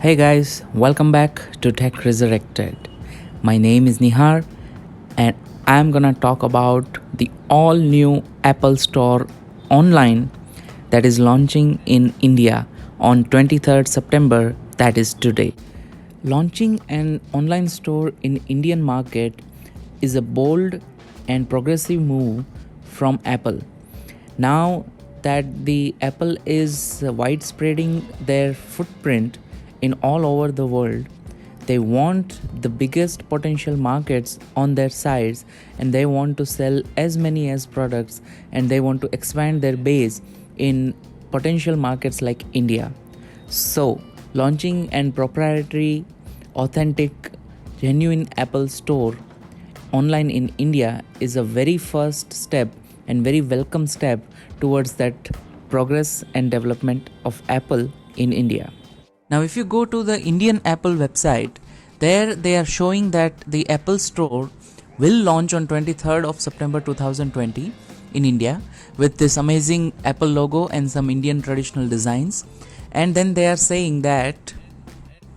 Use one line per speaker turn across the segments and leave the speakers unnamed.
Hey guys, welcome back to Tech Resurrected. My name is Nihar and I'm gonna talk about the all new Apple Store online that is launching in India on 23rd September, that is today. Launching an online store in Indian market is a bold and progressive move from Apple. Now that the Apple is widespreading their footprint in all over the world, they want the biggest potential markets on their sides, and they want to sell as many as products, and they want to expand their base in potential markets like India. So launching an proprietary, authentic, genuine Apple store online in India is a very first step and very welcome step towards that progress and development of Apple in India. Now, if you go to the Indian Apple website, there they are showing that the Apple Store will launch on 23rd of September 2020 in India with this amazing Apple logo and some Indian traditional designs. And then they are saying that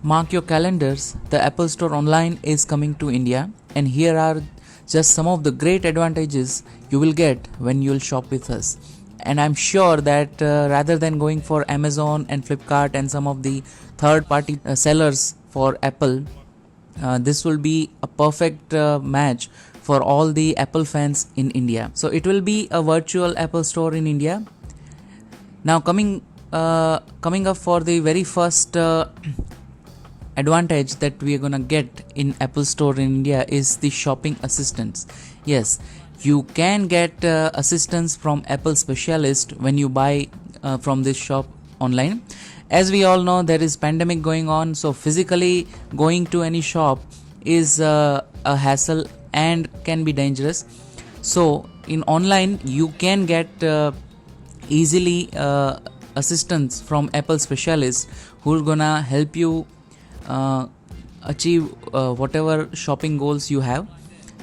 mark your calendars, the Apple Store online is coming to India, and here are just some of the great advantages you will get when you'll shop with us. And I'm sure that rather than going for Amazon and Flipkart and some of the third party sellers for Apple, this will be a perfect match for all the Apple fans in India. So it will be a virtual Apple Store in India. Now coming up for the very first advantage that we are gonna get in Apple Store in India is the shopping assistance. Yes, you can get assistance from Apple specialist when you buy from this shop online. As we all know, there is pandemic going on, so physically going to any shop is a hassle and can be dangerous. So in online you can get easily assistance from Apple specialists who are gonna help you achieve whatever shopping goals you have.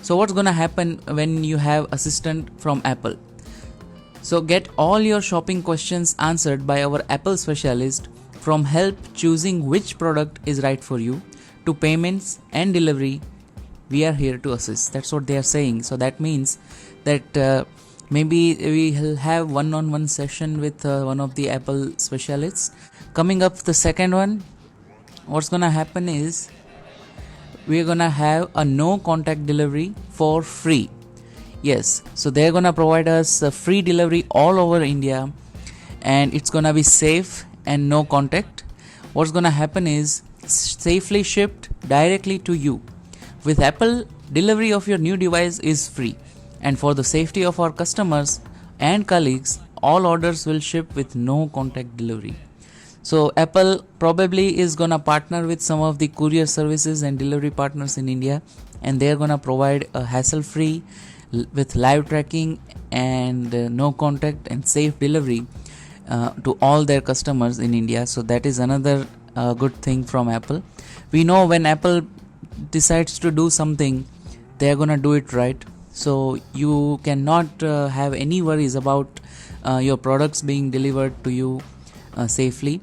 So what's gonna happen when you have assistant from Apple? So get all your shopping questions answered by our Apple specialist, from help choosing which product is right for you to payments and delivery. We are here to assist. That's what they are saying. So that means that maybe we will have one-on-one session with one of the Apple specialists. Coming up, the second one, what's gonna happen is we're gonna have a no contact delivery for free. Yes, so they're gonna provide us a free delivery all over India, and it's gonna be safe and no contact. What's gonna happen is safely shipped directly to you. With Apple, delivery of your new device is free, and for the safety of our customers and colleagues, all orders will ship with no contact delivery. So Apple probably is gonna partner with some of the courier services and delivery partners in India, and they're gonna provide a hassle-free with live tracking and no contact and safe delivery to all their customers in India. So that is another good thing from Apple. We know when Apple decides to do something, they're gonna do it right. So you cannot have any worries about your products being delivered to you safely.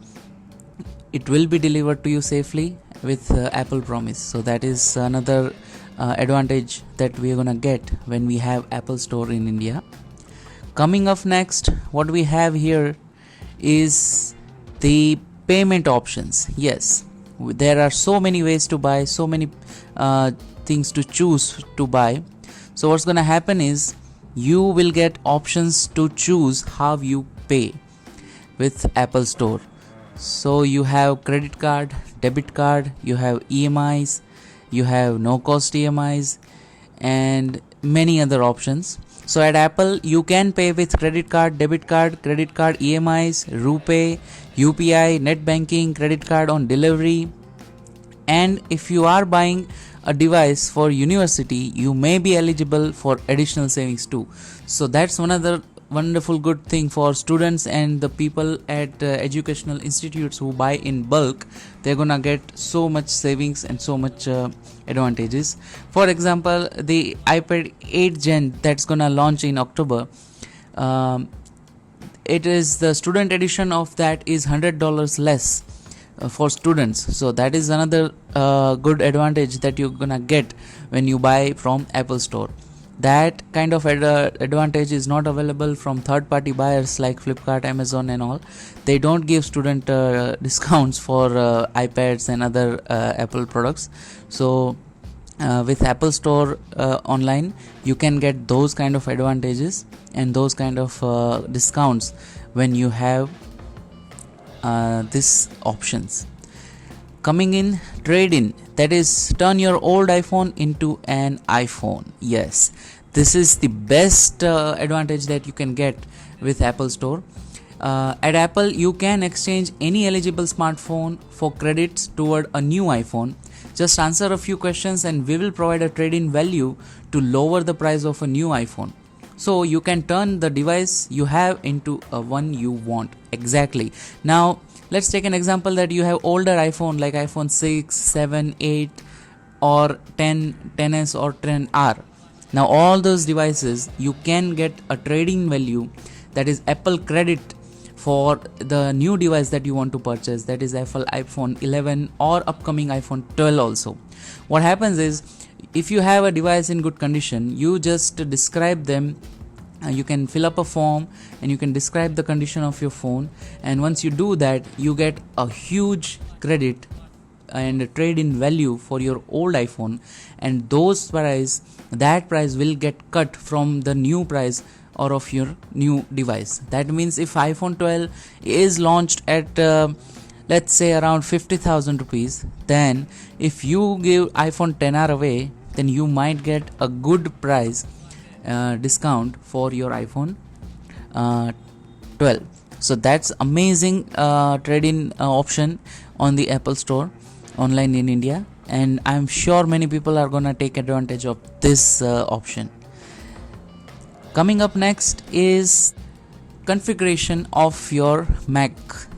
It will be delivered to you safely with Apple promise. So that is another advantage that we are gonna get when we have Apple Store in India. Coming up next, what we have here is the payment options. Yes, there are so many ways to buy, so many things to choose to buy. So what's gonna happen is you will get options to choose how you pay with Apple Store. So you have credit card, debit card, you have EMIs, you have no cost EMIs, and many other options. So at Apple, you can pay with credit card, EMIs, RuPay, UPI, net banking, credit card on delivery. And if you are buying a device for university, you may be eligible for additional savings too. So that's one other wonderful good thing for students and the people at educational institutes who buy in bulk. They're gonna get so much savings and so much advantages. For example, the iPad 8 Gen that's gonna launch in October, it is the student edition of that is $100 less for students. So that is another good advantage that you're gonna get when you buy from Apple Store. That kind of advantage is not available from third party buyers like Flipkart, Amazon and all. They don't give student discounts for iPads and other Apple products. So with Apple Store online, you can get those kind of advantages and those kind of discounts when you have these options. Coming in, trade in, that is turn your old iPhone into an iPhone. Yes, this is the best advantage that you can get with Apple Store. At Apple, you can exchange any eligible smartphone for credits toward a new iPhone. Just answer a few questions and we will provide a trade-in value to lower the price of a new iPhone. So you can turn the device you have into a one you want. Exactly. Now let's take an example that you have older iPhone like iPhone 6, 7, 8 or 10, 10s or 10R. Now all those devices you can get a trading value, that is Apple credit, for the new device that you want to purchase, that is Apple iPhone 11 or upcoming iPhone 12 also. What happens is, if you have a device in good condition, you just describe them. You can fill up a form and you can describe the condition of your phone, and once you do that, you get a huge credit and a trade-in value for your old iPhone, and that price will get cut from the new price or of your new device. That means if iPhone 12 is launched at let's say around 50,000 rupees, then if you give iPhone 10R away, then you might get a good price discount for your iPhone 12. So that's amazing trade-in option on the Apple Store online in India, and I'm sure many people are gonna take advantage of this option. Coming up next is configuration of your Mac.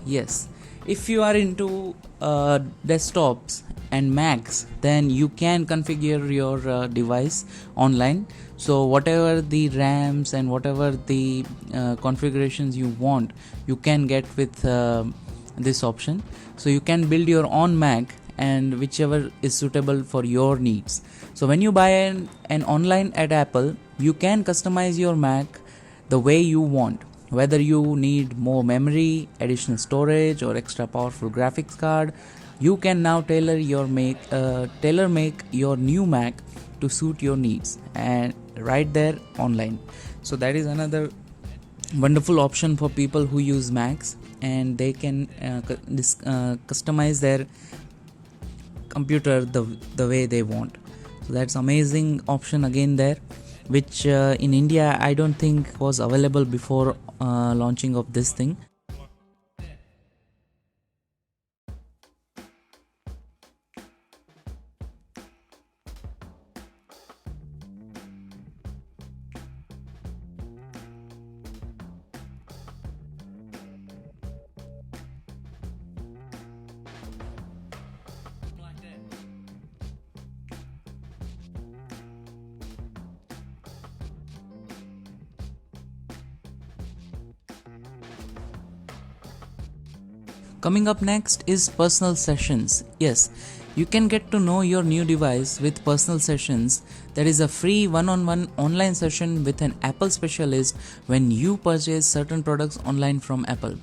Yes, if you are into desktops and Macs, then you can configure your device online. So whatever the RAMs and whatever the configurations you want, you can get with this option. So you can build your own Mac and whichever is suitable for your needs. So when you buy an online at Apple, you can customize your Mac the way you want, whether you need more memory, additional storage or extra powerful graphics card. You can now tailor make your new Mac to suit your needs, and right there online. So that is another wonderful option for people who use Macs, and they can customize their computer the way they want. So that's amazing option again there, which in India I don't think was available before launching of this thing. Coming up next is personal sessions. Yes, you can get to know your new device with personal sessions. There is a free one-on-one online session with an Apple specialist when you purchase certain products online from Apple.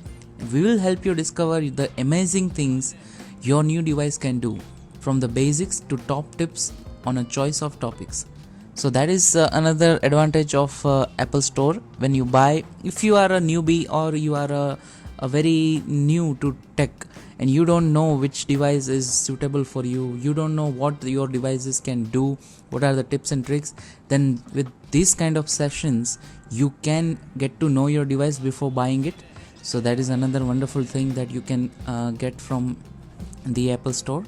We will help you discover the amazing things your new device can do, from the basics to top tips on a choice of topics. So that is another advantage of Apple Store when you buy. If you are a newbie or you are a very new to tech and you don't know which device is suitable for you, you don't know what your devices can do, what are the tips and tricks, then with these kind of sessions you can get to know your device before buying it. So that is another wonderful thing that you can get from the Apple Store.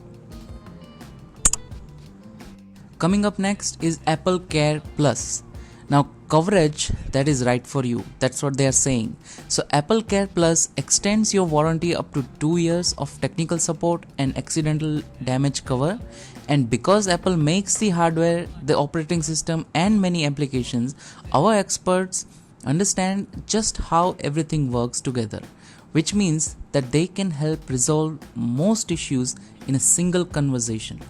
Coming up next is Apple Care Plus. Now coverage that is right for you, that's what they are saying. So Apple Care Plus extends your warranty up to 2 years of technical support and accidental damage cover, and because Apple makes the hardware, the operating system and many applications, our experts understand just how everything works together. which means that they can help resolve most issues in a single conversation.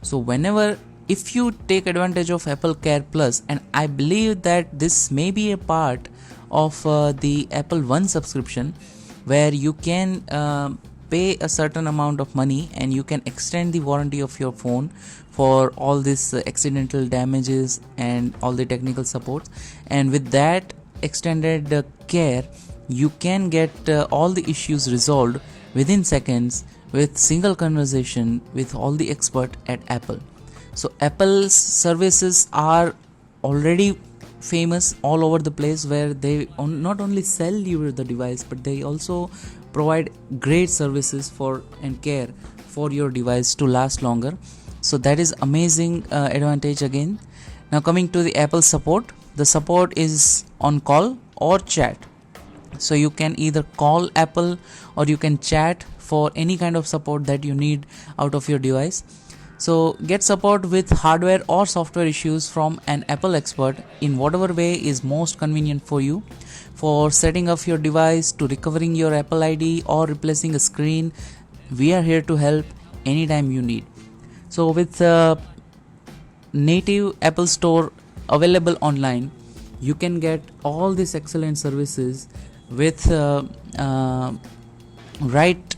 So whenever, if you take advantage of Apple Care Plus, and I believe that this may be a part of the Apple One subscription, where you can pay a certain amount of money and you can extend the warranty of your phone for all this accidental damages and all the technical supports. And with that extended care, you can get all the issues resolved within seconds with single conversation with all the expert at Apple. So Apple's services are already famous all over the place, where they not only sell you the device, but they also provide great services for and care for your device to last longer. So that is amazing advantage again. Now coming to the Apple support, the support is on call or chat. So you can either call Apple or you can chat for any kind of support that you need out of your device. So get support with hardware or software issues from an Apple expert in whatever way is most convenient for you. For setting up your device, to recovering your Apple ID or replacing a screen, we are here to help anytime you need. So with native Apple Store available online, you can get all these excellent services with right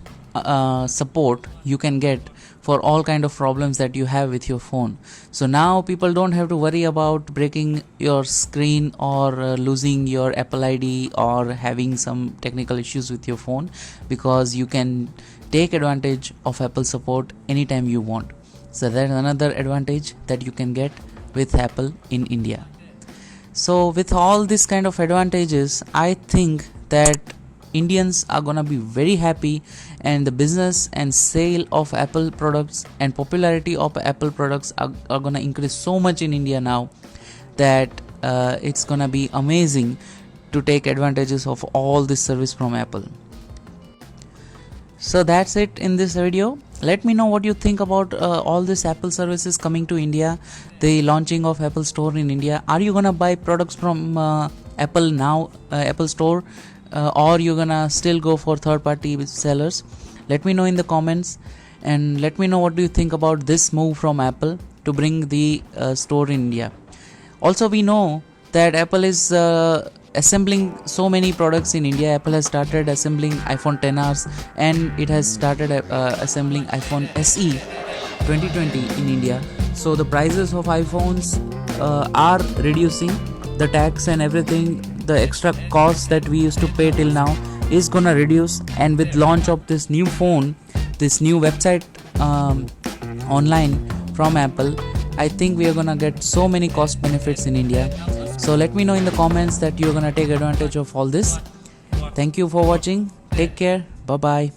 support you can get for all kind of problems that you have with your phone. So now people don't have to worry about breaking your screen or losing your Apple ID or having some technical issues with your phone, because you can take advantage of Apple support anytime you want. So that's another advantage that you can get with Apple in India. So with all this kind of advantages, I think that Indians are gonna be very happy, and the business and sale of Apple products and popularity of Apple products are gonna increase so much in India now that it's gonna be amazing to take advantages of all this service from Apple. So that's it in this video. Let me know what you think about all this Apple services coming to India, the launching of Apple Store in India. Are you gonna buy products from Apple now, Apple Store, or you're gonna still go for third-party sellers? Let me know in the comments, and let me know what do you think about this move from Apple to bring the store in India. Also, we know that Apple is assembling so many products in India. Apple has started assembling iPhone XRs, and it has started assembling iPhone SE 2020 in India. So the prices of iPhones are reducing. The tax and everything, the extra costs that we used to pay till now is gonna reduce. And with launch of this new phone, this new website online from Apple, I think we are gonna get so many cost benefits in India. So let me know in the comments that you're gonna take advantage of all this. Thank you for watching. Take care. Bye bye.